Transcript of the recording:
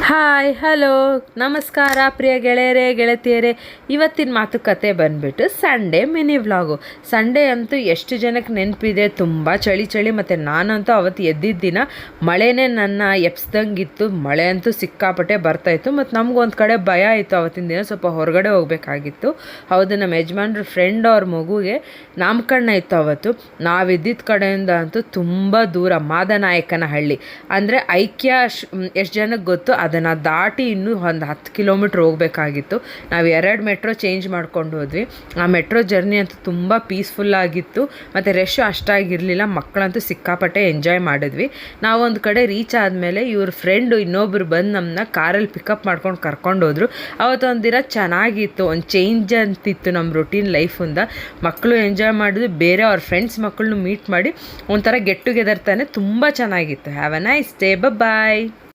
Hi hello ನಮಸ್ಕಾರ ಪ್ರಿಯ ಗೆಳೆಯರೇ ಗೆಳತಿಯರೇ. ಇವತ್ತಿನ ಮಾತುಕತೆ ಬಂದುಬಿಟ್ಟು ಸಂಡೇ ಮಿನಿ ವ್ಲಾಗು. ಸಂಡೇ ಅಂತೂ ಎಷ್ಟು ಜನಕ್ಕೆ ನೆನಪಿದೆ, ತುಂಬ ಚಳಿ ಮತ್ತು ನಾನಂತೂ ಅವತ್ತು ಎದ್ದಿದ್ದ ದಿನ ಮಳೆನೇ ನನ್ನ ಎಪ್ಸ್ದಂಗಿತ್ತು. ಮಳೆ ಅಂತೂ ಸಿಕ್ಕಾಪಟ್ಟೆ ಬರ್ತಾಯಿತ್ತು ಮತ್ತು ನಮಗೊಂದು ಕಡೆ ಭಯ ಆಯಿತು. ಅವತ್ತಿನ ದಿನ ಸ್ವಲ್ಪ ಹೊರಗಡೆ ಹೋಗಬೇಕಾಗಿತ್ತು. ಹೌದು, ನಮ್ಮ ಯಜಮಾನ್ರ ಫ್ರೆಂಡ್ ಅವ್ರ ಮಗುಗೆ ನಾಮಕರಣ ಇತ್ತು ಅವತ್ತು. ನಾವಿದ್ದಿದ್ದ ಕಡೆಯಿಂದ ಅಂತೂ ತುಂಬ ದೂರ, ಮಾದನಾಯಕನಹಳ್ಳಿ ಅಂದರೆ ಐಕ್ಯ. ಎಷ್ಟು ಜನಕ್ಕೆ ಗೊತ್ತು, ಅದನ್ನು ದಾಟಿ ಇನ್ನೂ ಒಂದು 10 ಕಿಲೋಮೀಟ್ರ್ ಹೋಗಬೇಕಾಗಿತ್ತು. ನಾವು 2 ಮೆಟ್ರೋ ಚೇಂಜ್ ಮಾಡ್ಕೊಂಡು ಹೋದ್ವಿ. ಆ ಮೆಟ್ರೋ ಜರ್ನಿ ಅಂತೂ ತುಂಬ ಪೀಸ್ಫುಲ್ಲಾಗಿತ್ತು ಮತ್ತು ರಶ್ ಅಷ್ಟಾಗಿರಲಿಲ್ಲ. ಮಕ್ಕಳಂತೂ ಸಿಕ್ಕಾಪಟ್ಟೆ ಎಂಜಾಯ್ ಮಾಡಿದ್ವಿ. ನಾವೊಂದು ಕಡೆ ರೀಚ್ ಆದಮೇಲೆ ಇವ್ರ ಫ್ರೆಂಡು ಇನ್ನೊಬ್ರು ಬಂದು ನಮ್ಮನ್ನ ಕಾರಲ್ಲಿ ಪಿಕಪ್ ಮಾಡ್ಕೊಂಡು ಕರ್ಕೊಂಡೋದ್ರು. ಅವತ್ತೊಂದು ದಿನ ಚೆನ್ನಾಗಿತ್ತು, ಒಂದು ಚೇಂಜ್ ಅಂತಿತ್ತು ನಮ್ಮ ರೊಟೀನ್ ಲೈಫಿಂದ. ಮಕ್ಕಳು ಎಂಜಾಯ್ ಮಾಡಿದ್ವಿ, ಬೇರೆ ಅವ್ರ ಫ್ರೆಂಡ್ಸ್ ಮಕ್ಕಳನ್ನು ಮೀಟ್ ಮಾಡಿ ಒಂಥರ ಗೆಟ್ ಟುಗೆದರ್ ತಾನೆ, ತುಂಬ ಚೆನ್ನಾಗಿತ್ತು. Have a nice day, bye.